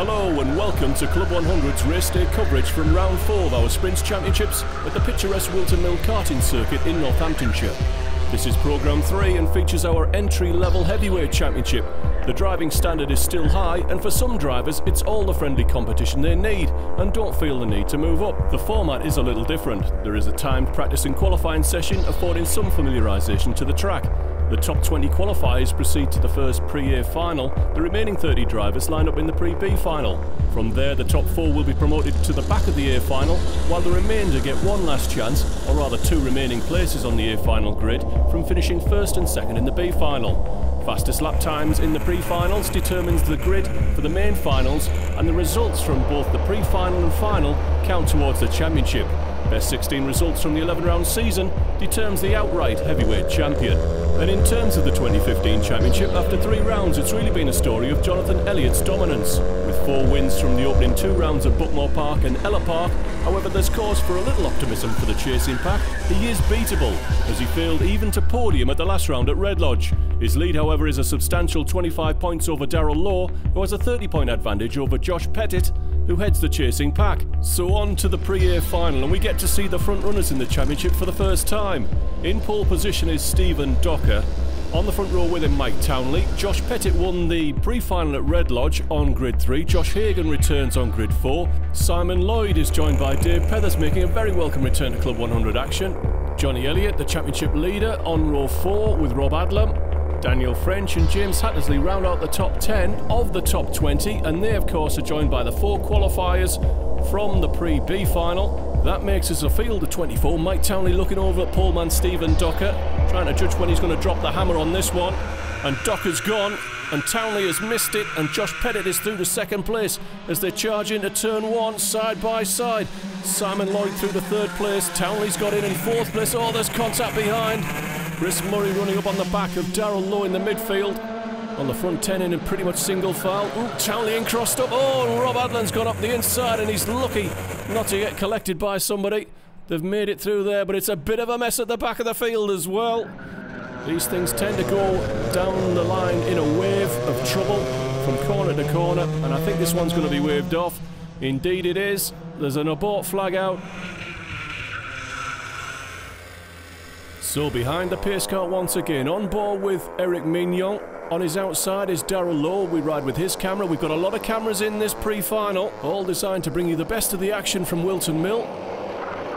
Hello and welcome to Club 100's race day coverage from round 4 of our Sprints Championships at the picturesque Whilton Karting Circuit in Northamptonshire. This is programme 3 and features our entry-level heavyweight championship. The driving standard is still high, and for some drivers it's all the friendly competition they need and don't feel the need to move up. The format is a little different. There is a timed practice and qualifying session affording some familiarisation to the track. The top 20 qualifiers proceed to the first Pre-A final. The remaining 30 drivers line up in the Pre-B final. From there, the top 4 will be promoted to the back of the A final, while the remainder get one last chance, or rather 2 remaining places on the A final grid, from finishing first and second in the B final. Fastest lap times in the pre-finals determines the grid for the main finals, and the results from both the pre-final and final count towards the championship. Best 16 results from the 11-round season determines the outright heavyweight champion. And in terms of the 2015 championship, after 3 rounds it's really been a story of Jonathan Elliott's dominance. With 4 wins from the opening 2 rounds at Buckmore Park and Ella Park, however there's cause for a little optimism for the chasing pack. He is beatable, as he failed even to podium at the last round at Red Lodge. His lead, however, is a substantial 25 points over Darrell Law, who has a 30-point advantage over Josh Pettit, who heads the chasing pack. So on to the Pre-A final, and we get to see the front runners in the championship for the first time. In pole position is Stephen Docker. On the front row with him, Mike Townley. Josh Pettit won the pre-final at Red Lodge on grid 3. Josh Hagan returns on grid 4. Simon Lloyd is joined by Dave Pethers, making a very welcome return to Club 100 action. Johnny Elliott, the championship leader, on row 4 with Rob Adlam. Daniel French and James Hattersley round out the top 10 of the top 20, and they of course are joined by the 4 qualifiers from the Pre-B final. That makes us a field of 24. Mike Townley looking over at poleman Stephen Docker, trying to judge when he's going to drop the hammer on this one. And Docker's gone, and Townley has missed it, and Josh Pettit is through to second place as they charge into turn 1 side by side. Simon Lloyd through to 3rd place. Townley's got in 4th place. Oh, there's contact behind. Chris Murray running up on the back of Darrell Lowe in the midfield. On the front 10 in pretty much single file. Ooh, Townley in crossed up. Oh, Rob Adlam's gone up the inside, and he's lucky not to get collected by somebody. They've made it through there, but it's a bit of a mess at the back of the field as well. These things tend to go down the line in a wave of trouble from corner to corner, and I think this one's going to be waved off. Indeed it is. There's an abort flag out. So behind the pace car once again, on board with Eric Mignon. On his outside is Darrell Lowe. We ride with his camera. We've got a lot of cameras in this pre-final, all designed to bring you the best of the action from Whilton Mill.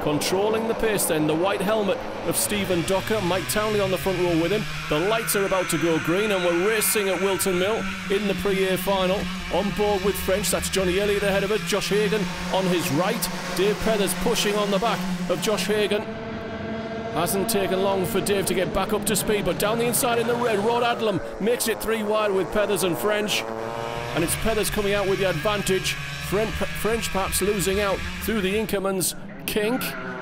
Controlling the pace then, the white helmet of Stephen Docker, Mike Townley on the front row with him. The lights are about to go green, and we're racing at Whilton Mill in the Pre-A final. On board with French, that's Johnny Elliott ahead of it. Josh Hagan on his right. Dave Pethers pushing on the back of Josh Hagan. Hasn't taken long for Dave to get back up to speed, but down the inside in the red, Rod Adlam makes it 3 wide with Pethers and French. And it's Pethers coming out with the advantage. French perhaps losing out through the Inkerman's kink.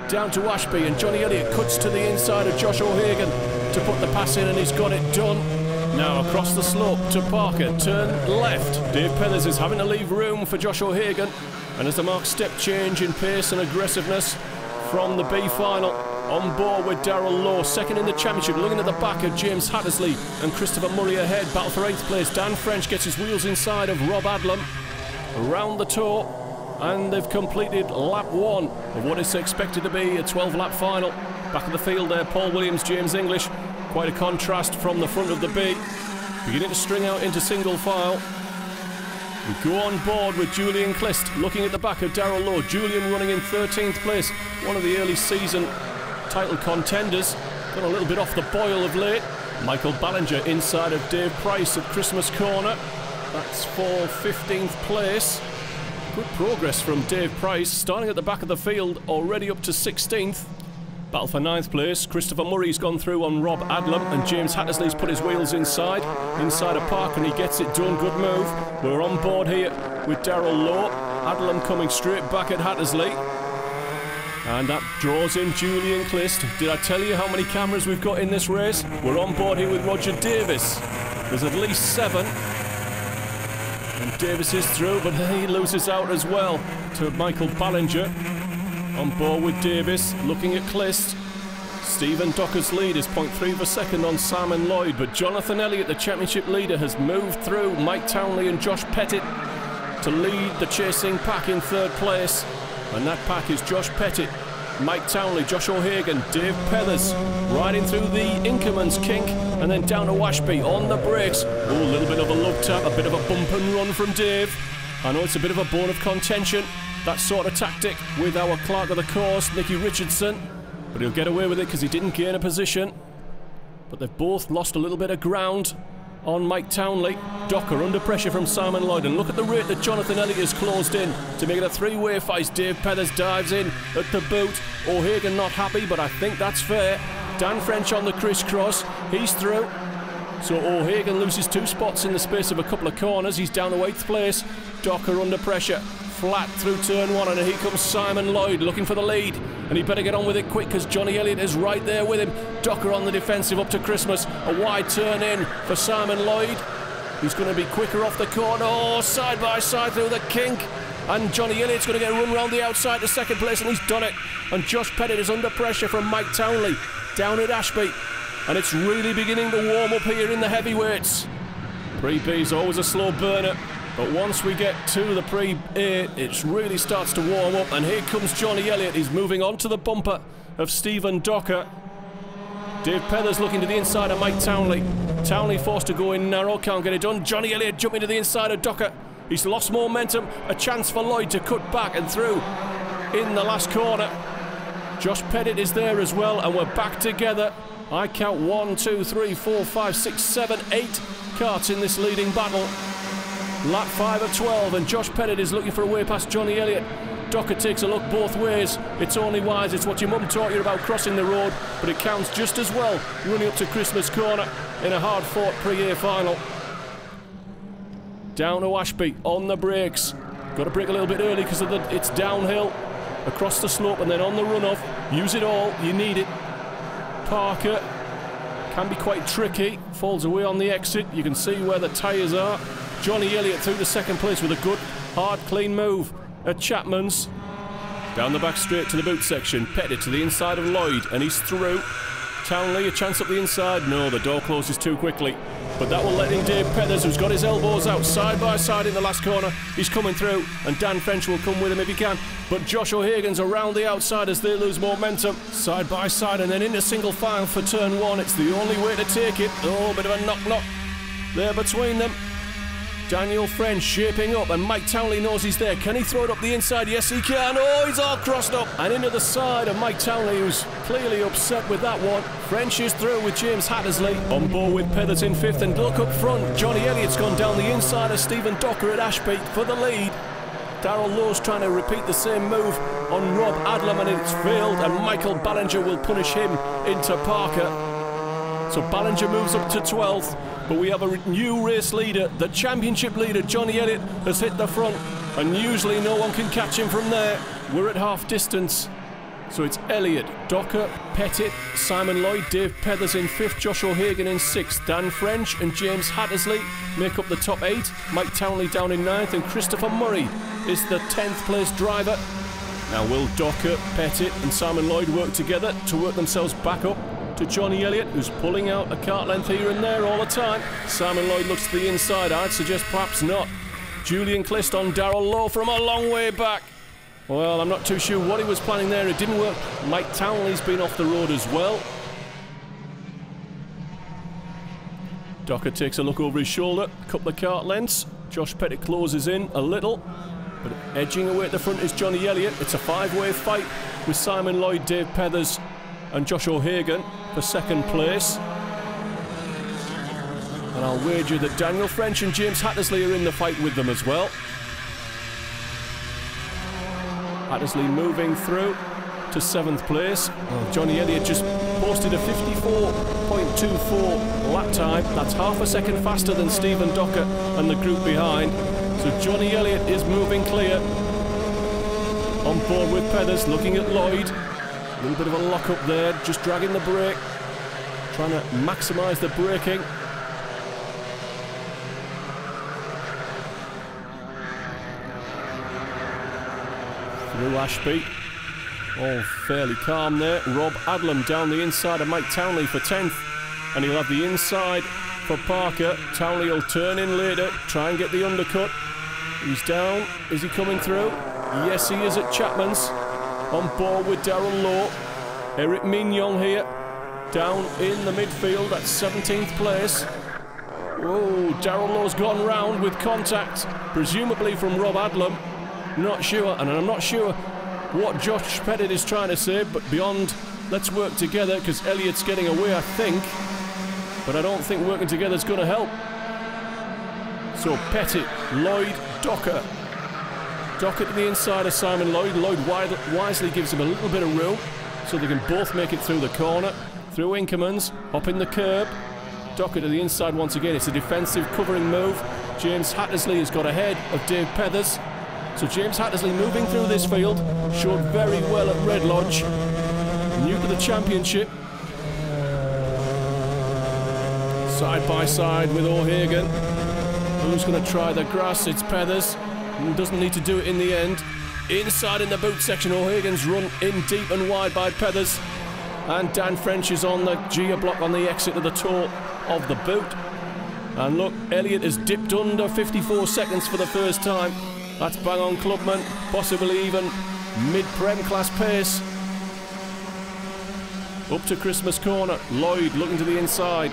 Down to Ashby, and Johnny Elliott cuts to the inside of Josh O'Hagan to put the pass in, and he's got it done. Now across the slope to Parker, turn left. Dave Pethers is having to leave room for Josh O'Hagan, and as the marked step change in pace and aggressiveness from the B final. On board with Darrell Lowe, second in the championship, looking at the back of James Hattersley and Christopher Murray ahead. Battle for 8th place. Dan French gets his wheels inside of Rob Adlam. Around the toe, and they've completed lap 1 of what is expected to be a 12-lap final. Back of the field there, Paul Williams, James English. Quite a contrast from the front of the B. Beginning to string out into single file. We go on board with Julian Clist, looking at the back of Darrell Lowe. Julian running in 13th place, one of the early season title contenders. Got a little bit off the boil of late. Michael Ballinger inside of Dave Price at Christmas Corner. That's for 15th place. Good progress from Dave Price, starting at the back of the field, already up to 16th. Battle for 9th place. Christopher Murray's gone through on Rob Adlam, and James Hattersley's put his wheels inside a park, and he gets it done. Good move. We're on board here with Darrell Lowe. Adlam coming straight back at Hattersley. And that draws in Julian Clist. Did I tell you how many cameras we've got in this race? We're on board here with Roger Davis. There's at least 7. And Davis is through, but he loses out as well to Michael Ballinger. On board with Davis, looking at Clist. Stephen Docker's lead is 0.3 of a second on Simon Lloyd, but Jonathan Elliott, the championship leader, has moved through Mike Townley and Josh Pettit. to lead the chasing pack in third place. And that pack is Josh Pettit, Mike Townley, Josh O'Hagan, Dave Pethers, riding through the Inkerman's kink, and then down to Ashby on the brakes. Oh, a little bit of a love tap, a bit of a bump and run from Dave. I know it's a bit of a bone of contention, that sort of tactic, with our clerk of the course, Nicky Richardson. But he'll get away with it because he didn't gain a position. But they've both lost a little bit of ground on Mike Townley. Docker under pressure from Simon Lloyd, and look at the rate that Jonathan Elliott has closed in to make it a three-way fight. Dave Pethers dives in at the boot. O'Hagan not happy, but I think that's fair. Dan French on the crisscross, he's through. So O'Hagan loses 2 spots in the space of a couple of corners. He's down to 8th place. Docker under pressure, flat through turn 1, and here comes Simon Lloyd looking for the lead, and he better get on with it quick because Johnny Elliott is right there with him. Docker on the defensive up to Christmas, a wide turn in for Simon Lloyd. He's going to be quicker off the corner. Oh, side by side through the kink, and Johnny Elliott's going to get run round the outside to second place, and he's done it. And Josh Pettit is under pressure from Mike Townley down at Ashby, and it's really beginning to warm up here in the heavyweights. Pre-B is always a slow burner, but once we get to the pre-A, it really starts to warm up, and here comes Johnny Elliott. He's moving on to the bumper of Stephen Docker. Dave Pethers looking to the inside of Mike Townley. Townley forced to go in narrow, can't get it done. Johnny Elliott jumping to the inside of Docker. He's lost momentum, a chance for Lloyd to cut back and through in the last corner. Josh Pettit is there as well, and we're back together. I count 1, 2, 3, 4, 5, 6, 7, 8 karts in this leading battle. Lap 5 of 12, and Josh Pettit is looking for a way past Johnny Elliott. Docker takes a look both ways. It's only wise, it's what your mum taught you about crossing the road, but it counts just as well running up to Christmas corner in a hard-fought pre-A final. Down to Ashby on the brakes. Got to brake a little bit early because it's downhill across the slope and then on the runoff. Use it all, you need it. Parker can be quite tricky, falls away on the exit. You can see where the tyres are. Johnny Elliott through to second place with a good, hard, clean move at Chapman's. Down the back straight to the boot section. Pettit to the inside of Lloyd, and he's through. Townley, a chance up the inside. No, the door closes too quickly. But that will let in Dave Pethers, who's got his elbows out side by side in the last corner. He's coming through, and Dan French will come with him if he can. But Josh O'Hagan's around the outside as they lose momentum. Side by side, and then into single file for turn 1. It's the only way to take it. Oh, bit of a knock-knock there between them. Daniel French shaping up, and Mike Townley knows he's there. Can he throw it up the inside? Yes, he can. Oh, he's all crossed up. And into the side of Mike Townley, who's clearly upset with that one. French is through with James Hattersley. On board with Pethers in 5th, and look up front. Johnny Elliott's gone down the inside of Stephen Docker at Ashby for the lead. Darrell Lowe's trying to repeat the same move on Rob Adlam, and it's failed, and Michael Ballinger will punish him into Parker. So Ballinger moves up to 12th. But we have a new race leader. The championship leader, Johnny Elliott, has hit the front, and usually no one can catch him from there. We're at half distance. So it's Elliott, Docker, Pettit, Simon Lloyd, Dave Pethers in 5th, Josh O'Hagan in 6th, Dan French and James Hattersley make up the top 8, Mike Townley down in 9th, and Christopher Murray is the 10th place driver. Now will Docker, Pettit and Simon Lloyd work together to work themselves back up to Johnny Elliott, who's pulling out a kart length here and there all the time? Simon Lloyd looks to the inside. I'd suggest perhaps not. Julian Clist on Darrell Lowe from a long way back. Well, I'm not too sure what he was planning there. It didn't work. Mike Townley's been off the road as well. Docker takes a look over his shoulder, couple of kart lengths. Josh Pettit closes in a little, but edging away at the front is Johnny Elliott. It's a 5-way fight with Simon Lloyd, Dave Pethers and Josh O'Hagan for second place. And I'll wager that Daniel French and James Hattersley are in the fight with them as well. Hattersley moving through to 7th place. Johnny Elliott just posted a 54.24 lap time. That's half a second faster than Stephen Docker and the group behind. So Johnny Elliott is moving clear. On board with Pethers, looking at Lloyd. A little bit of a lock up there, just dragging the brake, trying to maximise the braking. Through Ashby, all fairly calm there. Rob Adlam down the inside of Mike Townley for 10th, and he'll have the inside for Parker. Townley will turn in later, try and get the undercut. He's down. Is he coming through? Yes, he is at Chapman's. On board with Darrell Lowe. Eric Mignon here. Down in the midfield at 17th place. Oh, Darrell Lowe's gone round with contact, presumably from Rob Adlam. Not sure, and I'm not sure what Josh Pettit is trying to say, but beyond let's work together, because Elliott's getting away, I think. But I don't think working together is going to help. So Pettit, Lloyd, Docker. Docker to the inside of Simon Lloyd. Lloyd wisely gives him a little bit of room so they can both make it through the corner. Through Inkermans, up in the curb. Docker to the inside once again. It's a defensive covering move. James Hattersley has got ahead of Dave Pethers. So James Hattersley moving through this field. Showed very well at Red Lodge. New to the championship. Side by side with O'Hagan. Who's going to try the grass? It's Pethers. Doesn't need to do it in the end. Inside in the boot section, O'Hagan's run in deep and wide by Pethers. And Dan French is on the gear block on the exit of the toe of the boot. And look, Elliott has dipped under 54 seconds for the first time. That's bang on Clubman, possibly even mid-prem class pace. Up to Christmas corner, Lloyd looking to the inside.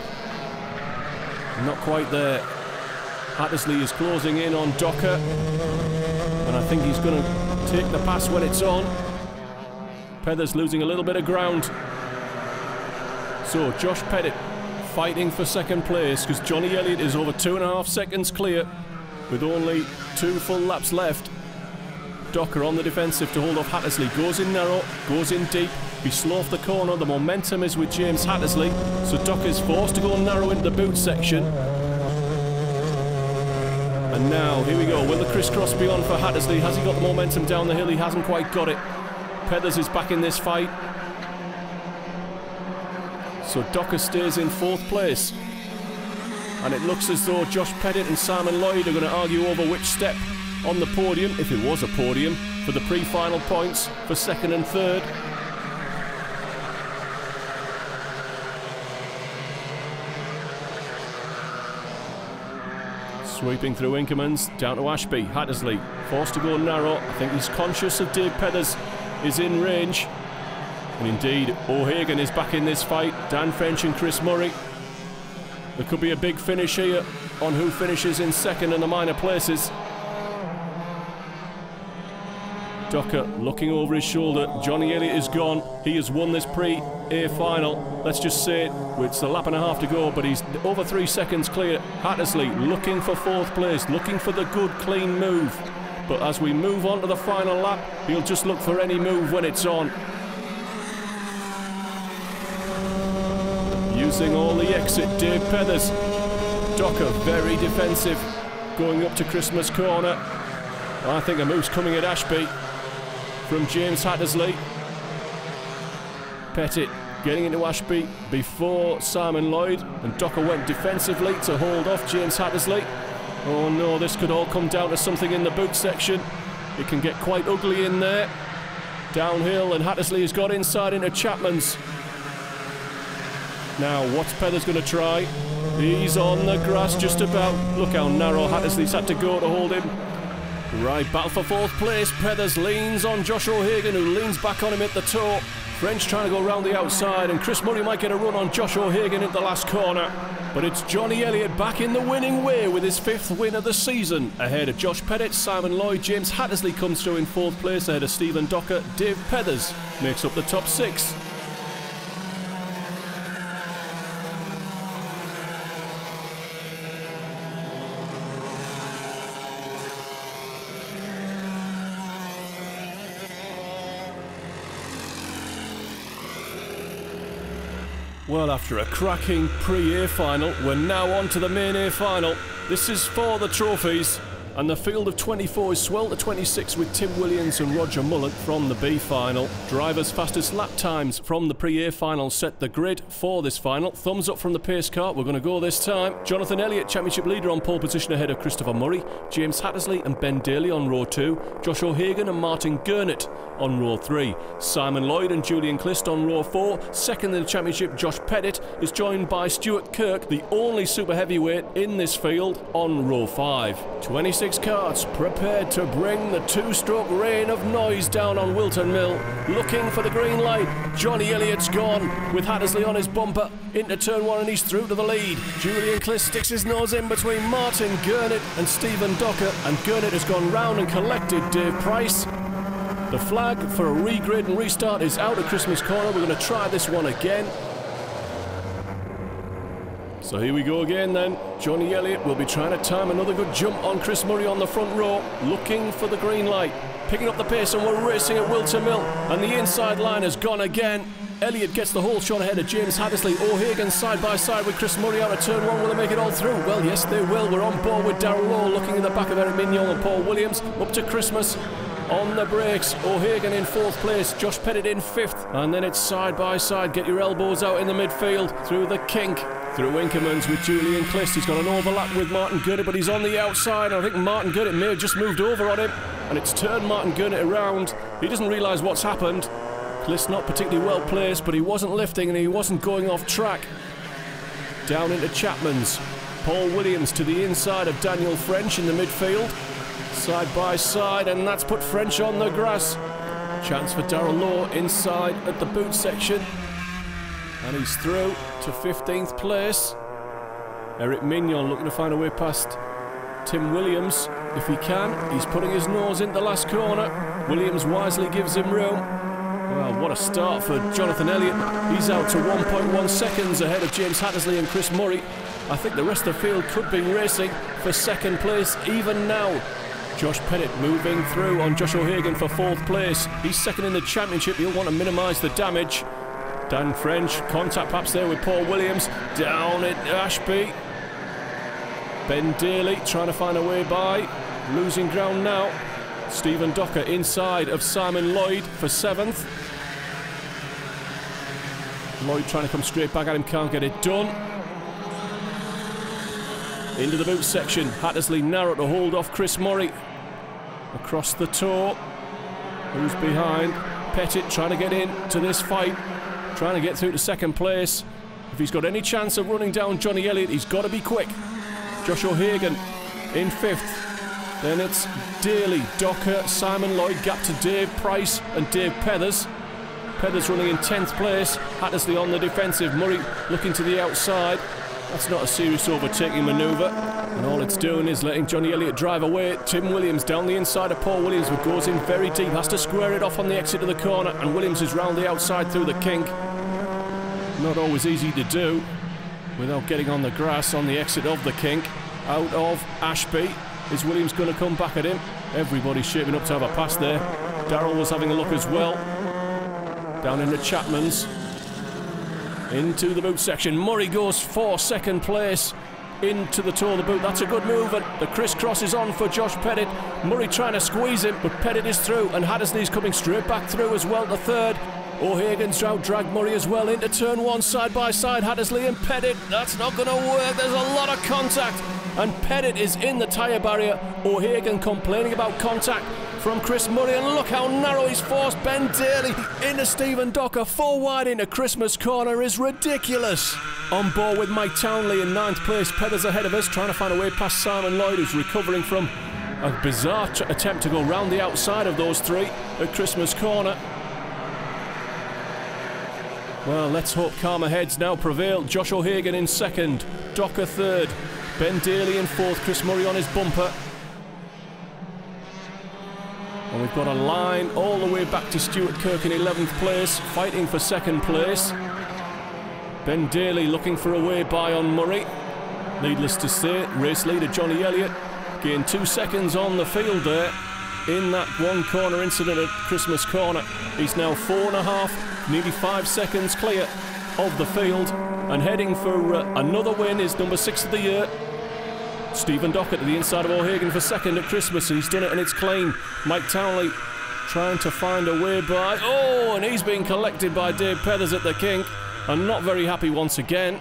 Not quite there. Hattersley is closing in on Docker. And I think he's going to take the pass when it's on. Pethers losing a little bit of ground. So Josh Pettit fighting for second place because Johnny Elliott is over 2.5 seconds clear with only 2 full laps left. Docker on the defensive to hold off Hattersley. Goes in narrow, goes in deep. He's slow off the corner. The momentum is with James Hattersley. So Docker's forced to go narrow into the boot section. And now, here we go. Will the crisscross be on for Hattersley? Has he got the momentum down the hill? He hasn't quite got it. Pethers is back in this fight. So Docker stays in 4th place. And it looks as though Josh Pettit and Simon Lloyd are going to argue over which step on the podium, if it was a podium, for the pre-final points for 2nd and 3rd. Sweeping through Inkermans, down to Ashby. Hattersley, forced to go narrow. I think he's conscious of Dave Pethers is in range. And indeed, O'Hagan is back in this fight. Dan French and Chris Murray. There could be a big finish here on who finishes in 2nd in the minor places. Docker looking over his shoulder. Johnny Elliott is gone. He has won this pre-A final. Let's just say it's a lap and a half to go, but he's over 3 seconds clear. Hattersley looking for 4th place, looking for the good, clean move. But as we move on to the final lap, he'll just look for any move when it's on. Using all the exit, Dave Pethers. Docker very defensive, going up to Christmas corner. I think a move's coming at Ashby from James Hattersley. Pettit getting into Ashby before Simon Lloyd, and Docker went defensively to hold off James Hattersley. Oh no, this could all come down to something in the boot section. It can get quite ugly in there. Downhill, and Hattersley has got inside into Chapman's. Now, what's Pethers going to try? He's on the grass just about. Look how narrow Hattersley's had to go to hold him. Right, battle for 4th place. Pethers leans on Josh O'Hagan, who leans back on him at the toe. French trying to go round the outside, and Chris Murray might get a run on Josh O'Hagan at the last corner. But it's Johnny Elliott back in the winning way with his 5th win of the season. Ahead of Josh Pettit, Simon Lloyd, James Hattersley comes through in 4th place ahead of Stephen Docker. Dave Pethers makes up the top 6. Well, after a cracking pre-A final, we're now on to the main A final. This is for the trophies, and the field of 24 is swelled to 26 with Tim Williams and Roger Mullen from the B final. Drivers' fastest lap times from the pre-A final set the grid for this final. Thumbs up from the pace car, we're going to go this time. Jonathan Elliott, championship leader, on pole position ahead of Christopher Murray. James Hattersley and Ben Daly on row 2. Josh O'Hagan and Martin Gurnett on row 3. Simon Lloyd and Julian Clist on row 4. Second in the championship, Josh Pettit is joined by Stuart Kirk, the only super heavyweight in this field, on row 5. 26 6 karts prepared to bring the two-stroke rain of noise down on Whilton Mill. Looking for the green light. Johnny Elliott's gone with Hattersley on his bumper into turn 1 and he's through to the lead. Julian Cliss sticks his nose in between Martin Gurnett and Stephen Docker, and Gurnett has gone round and collected Dave Price. The flag for a regrid and restart is out at Christmas corner. We're going to try this one again. So here we go again then. Johnny Elliott will be trying to time another good jump on Chris Murray on the front row, looking for the green light. Picking up the pace and we're racing at Whilton Mill, and the inside line has gone again. Elliott gets the whole shot ahead of James Hattersley. O'Hagan side by side with Chris Murray out of turn 1. Will they make it all through? Well, yes, they will. We're on board with Darrell Lowe looking in the back of Eric Mignon and Paul Williams. Up to Christmas on the brakes. O'Hagan in 4th place. Josh Pettit in 5th. And then it's side by side. Get your elbows out in the midfield through the kink. Through Winkermans with Julian Cliss. He's got an overlap with Martin Gurnett, but he's on the outside. I think Martin Gurnett may have just moved over on him, and it's turned Martin Gurnett around. He doesn't realise what's happened. Cliss not particularly well placed, but he wasn't lifting and he wasn't going off track. Down into Chapman's. Paul Williams to the inside of Daniel French in the midfield. Side by side, and that's put French on the grass. Chance for Darrell Lowe inside at the boot section. And he's through to 15th place. Eric Mignon looking to find a way past Tim Williams. If he can, he's putting his nose in the last corner. Williams wisely gives him room. Well, what a start for Jonathan Elliott. He's out to 1.1 seconds ahead of James Hattersley and Chris Murray. I think the rest of the field could be racing for 2nd place even now. Josh Pettit moving through on Josh O'Hagan for 4th place. He's 2nd in the championship. He'll want to minimise the damage. Dan French, contact perhaps there with Paul Williams. Down at Ashby. Ben Daly trying to find a way by. Losing ground now. Stephen Docker inside of Simon Lloyd for 7th. Lloyd trying to come straight back at him, can't get it done. Into the boot section. Hattersley narrow to hold off Chris Murray. Across the toe. Who's behind? Pettit trying to get into this fight. Trying to get through to 2nd place. If he's got any chance of running down Johnny Elliott, he's got to be quick. Josh O'Hagan in 5th. Then it's Daly, Docker, Simon Lloyd, gap to Dave Price and Dave Pethers. Pethers running in 10th place. Hattersley on the defensive. Murray looking to the outside. That's not a serious overtaking manoeuvre. And all it's doing is letting Johnny Elliott drive away. Tim Williams down the inside of Paul Williams, but goes in very deep. Has to square it off on the exit of the corner. And Williams is round the outside through the kink. Not always easy to do without getting on the grass on the exit of the kink. Out of Ashby. Is Williams going to come back at him? Everybody's shaping up to have a pass there. Darrell was having a look as well. Down into Chapman's. Into the boot section. Murray goes for 2nd place. Into the toe of the boot. That's a good move. And the crisscross is on for Josh Pettit. Murray trying to squeeze him, but Pettit is through. And Hattersley's coming straight back through as well to 3rd. O'Hagan's out, dragged Murray as well into turn 1, side by side, Hattersley and Pettit. That's not going to work. There's a lot of contact. And Pettit is in the tyre barrier. O'Hagan complaining about contact from Chris Murray. And look how narrow he's forced Ben Daly into Stephen Docker. 4 wide into Christmas corner is ridiculous. On board with Mike Townley in 9th place. Pethers ahead of us, trying to find a way past Simon Lloyd, who's recovering from a bizarre attempt to go round the outside of those 3 at Christmas corner. Well, let's hope calmer heads now prevail. Josh O'Hagan in 2nd, Docker 3rd, Ben Daly in 4th, Chris Murray on his bumper. And we've got a line all the way back to Stuart Kirk in 11th place, fighting for 2nd place. Ben Daly looking for a way by on Murray. Needless to say, race leader Johnny Elliott gained 2 seconds on the field there in that 1 corner incident at Christmas corner. He's now 4.5, nearly 5 seconds clear of the field, and heading for another win is number 6 of the year. Stephen Docker to the inside of O'Hagan for 2nd at Christmas. He's done it and it's clean. Mike Townley trying to find a way by. Oh, and he's being collected by Dave Pethers at the kink, and not very happy once again.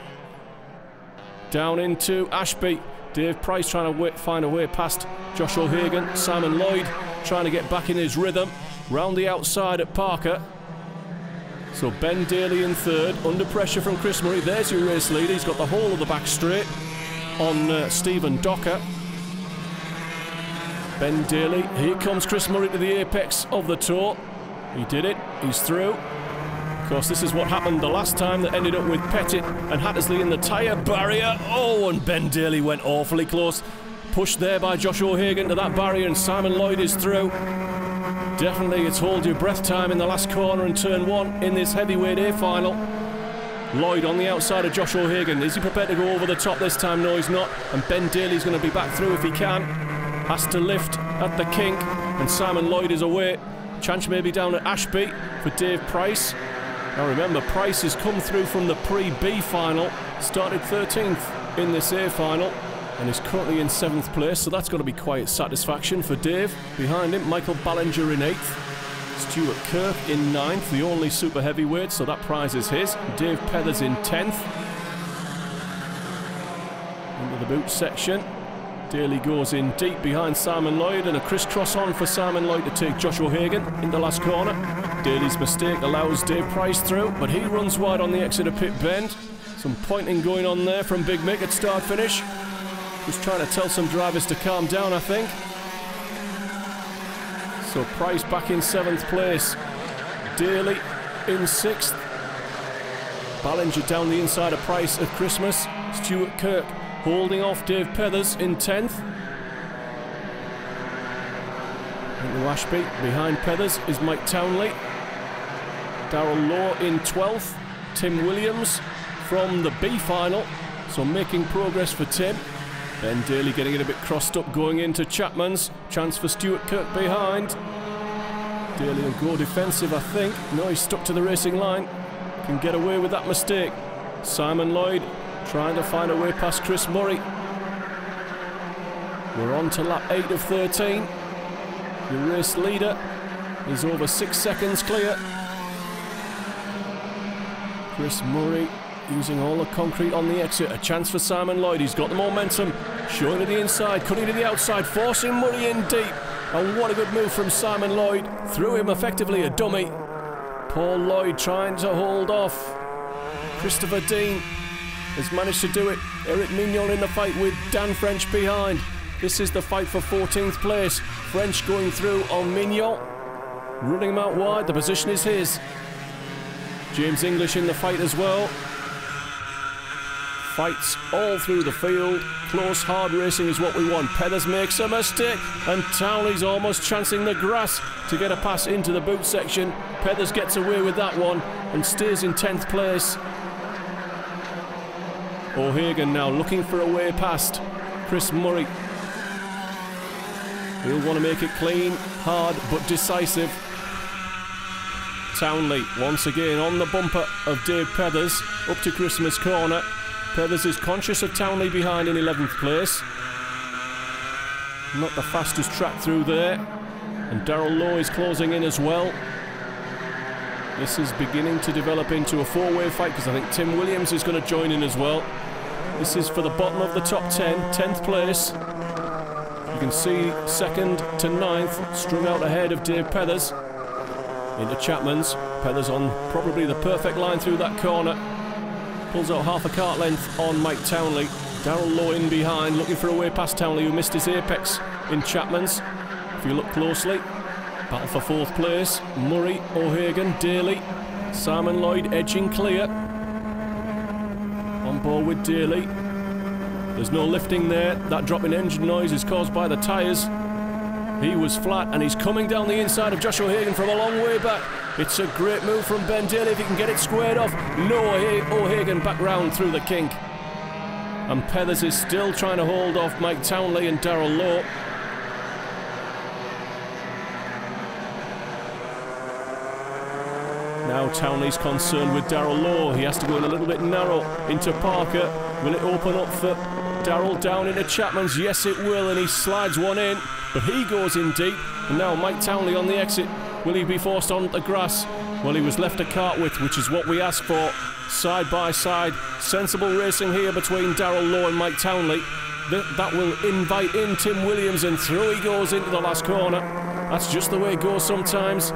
Down into Ashby. Dave Price trying to find a way past Josh O'Hagan. Simon Lloyd trying to get back in his rhythm. Round the outside at Parker. So Ben Daly in 3rd, under pressure from Chris Murray. There's your race leader. He's got the whole of the back straight on Stephen Docker. Ben Daly. Here comes Chris Murray to the apex of the tour. He did it. He's through. Of course, this is what happened the last time that ended up with Pettit and Hattersley in the tyre barrier. Oh, and Ben Daly went awfully close. Pushed there by Josh O'Hagan to that barrier, and Simon Lloyd is through. Definitely it's hold your breath time in the last corner in turn 1 in this heavyweight A final. Lloyd on the outside of Josh O'Hagan. Is he prepared to go over the top this time? No, he's not. And Ben Daly's going to be back through if he can. Has to lift at the kink, and Simon Lloyd is away. Chance may be down at Ashby for Dave Price. Now remember, Price has come through from the pre-B final, started 13th in this A final, and is currently in 7th place, so that's got to be quite satisfaction for Dave. Behind him, Michael Ballinger in 8th. Stuart Kirk in 9th, the only super heavyweight, so that prize is his. Dave Pethers in 10th. Into the boot section. Daly goes in deep behind Simon Lloyd, and a crisscross on for Simon Lloyd to take Josh O'Hagan in the last corner. Daly's mistake allows Dave Price through, but he runs wide on the exit of pit bend. Some pointing going on there from Big Mick at start finish. Just trying to tell some drivers to calm down, I think. So Price back in 7th place. Daly in 6th. Ballinger down the inside of Price at Christmas. Stuart Kirk holding off Dave Pethers in 10th. Into Ashby. Behind Pethers is Mike Townley. Darrell Law in 12th. Tim Williams from the B final. So making progress for Tim. Ben Daly getting it a bit crossed up going into Chapman's. Chance for Stuart Kirk behind. Daly will go defensive, I think. No, he's stuck to the racing line. Can get away with that mistake. Simon Lloyd trying to find a way past Chris Murray. We're on to lap 8 of 13. Your race leader is over 6 seconds clear. Chris Murray using all the concrete on the exit. A chance for Simon Lloyd. He's got the momentum. Showing to the inside, cutting to the outside, forcing Murray in deep. And what a good move from Simon Lloyd. Threw him effectively a dummy. Paul Lloyd trying to hold off. Christopher Dean has managed to do it. Eric Mignon in the fight with Dan French behind. This is the fight for 14th place. French going through on Mignon. Running him out wide. The position is his. James English in the fight as well. Fights all through the field. Close, hard racing is what we want. Pethers makes a mistake, and Townley's almost chancing the grass to get a pass into the boot section. Pethers gets away with that one and stays in 10th place. O'Hagan now looking for a way past Chris Murray. He'll want to make it clean, hard, but decisive. Townley once again on the bumper of Dave Pethers up to Christmas corner. Pethers is conscious of Townley behind in 11th place. Not the fastest track through there. And Darrell Law is closing in as well. This is beginning to develop into a four-way fight, because I think Tim Williams is going to join in as well. This is for the bottom of the top 10, 10th place. You can see 2nd to 9th strung out ahead of Dave Pethers. Into Chapman's. Pethers on probably the perfect line through that corner. Pulls out half a kart length on Mike Townley. Darrell Law in behind, looking for a way past Townley, who missed his apex in Chapman's. If you look closely, battle for 4th place. Murray, O'Hagan, Daly. Simon Lloyd edging clear. On board with Daly. There's no lifting there. That drop in engine noise is caused by the tyres. He was flat, and he's coming down the inside of Josh O'Hagan from a long way back. It's a great move from Ben Daly if he can get it squared off. No, O'Hagan back round through the kink. And Pethers is still trying to hold off Mike Townley and Darrell Law. Now Townley's concerned with Darrell Law. He has to go in a little bit narrow into Parker. Will it open up for Darrell down into Chapman's? Yes, it will, and he slides one in. But he goes in deep. And now Mike Townley on the exit. Will he be forced on the grass? Well, he was left a kart width, which is what we asked for. Side by side. Sensible racing here between Darrell Law and Mike Townley. That will invite in Tim Williams, and through he goes into the last corner. That's just the way it goes sometimes.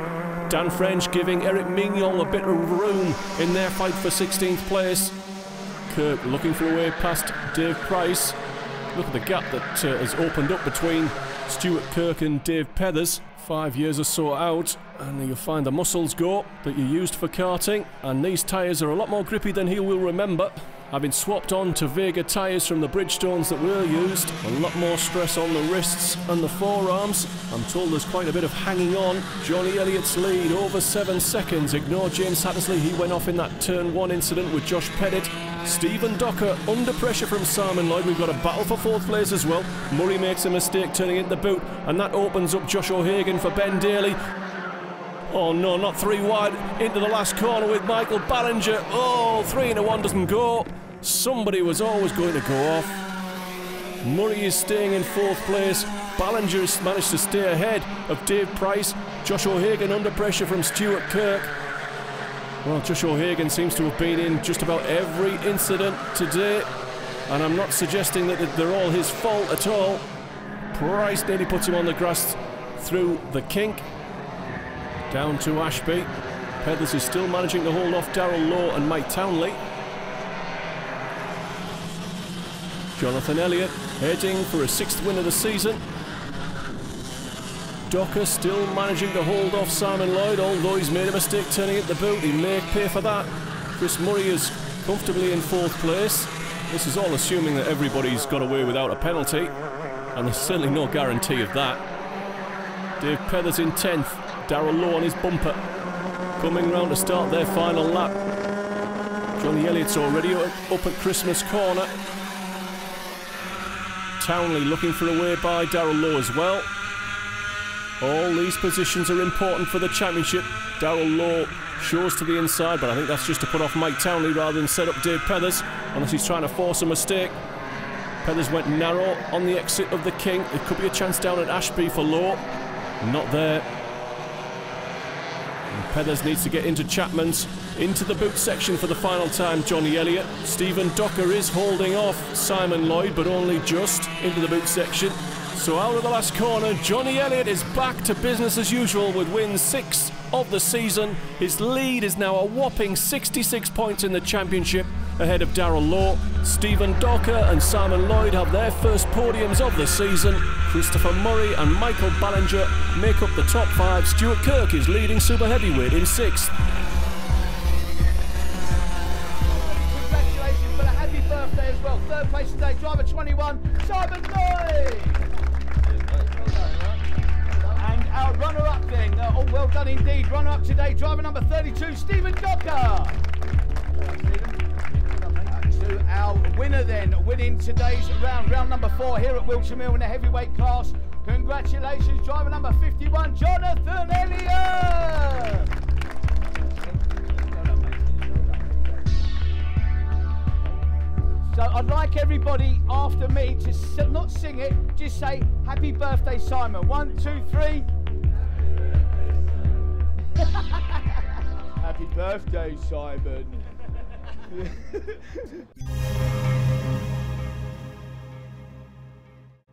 Dan French giving Eric Mignon a bit of room in their fight for 16th place. Kirk looking for a way past Dave Price. Look at the gap that has opened up between Stuart Kirk and Dave Pethers, 5 years or so out, and you'll find the muscles go that you used for karting, and these tyres are a lot more grippy than he will remember. Having swapped on to Vega tyres from the Bridgestones that were used, a lot more stress on the wrists and the forearms. I'm told there's quite a bit of hanging on. Johnny Elliott's lead over 7 seconds. Ignore James Hattersley, he went off in that turn 1 incident with Josh Pettit. Stephen Docker under pressure from Simon Lloyd. We've got a battle for 4th place as well. Murray makes a mistake turning into the boot, and that opens up Josh O'Hagan for Ben Daly. Oh no, not 3 wide into the last corner with Michael Ballinger. Oh, 3 into 1 doesn't go. Somebody was always going to go off. Murray is staying in 4th place. Ballinger has managed to stay ahead of Dave Price. Josh O'Hagan under pressure from Stuart Kirk. Well, Josh O'Hagan seems to have been in just about every incident today, and I'm not suggesting that they're all his fault at all. Price nearly puts him on the grass through the kink. Down to Ashby. Pethers is still managing to hold off Darrell Lowe and Mike Townley. Jonathan Elliott heading for a 6th win of the season. Docker still managing to hold off Simon Lloyd, although he's made a mistake turning at the boot. He may pay for that. Chris Murray is comfortably in 4th place. This is all assuming that everybody's got away without a penalty, and there's certainly no guarantee of that. Dave Pethers in 10th. Darrell Lowe on his bumper, coming round to start their final lap. Johnny Elliott's already up at Christmas corner. Townley looking for a way by Darrell Lowe as well. All these positions are important for the championship. Darrell Lowe shows to the inside, but I think that's just to put off Mike Townley rather than set up Dave Pethers, unless he's trying to force a mistake. Pethers went narrow on the exit of the kink. There could be a chance down at Ashby for Lowe. Not there. Pethers needs to get into Chapman's, into the boot section for the final time, Johnny Elliott. Stephen Docker is holding off Simon Lloyd, but only just into the boot section. So out of the last corner, Johnny Elliott is back to business as usual with win 6 of the season. His lead is now a whopping 66 points in the championship, ahead of Darrell Lowe. Stephen Docker and Simon Lloyd have their first podiums of the season. Christopher Murray and Michael Ballinger make up the top 5. Stuart Kirk is leading super heavyweight in 6th. Congratulations, but a happy birthday as well. 3rd place today, driver 21, Simon Lloyd. And our runner-up then, oh well done indeed, runner-up today, driver number 32, Stephen Docker. To our winner then, winning today's round number 4 here at Whilton Mill in the heavyweight class. Congratulations, driver number 51, Jonathan Elliott. So I'd like everybody after me to not sing it, just say happy birthday Simon. 1, 2, 3. Happy birthday Simon.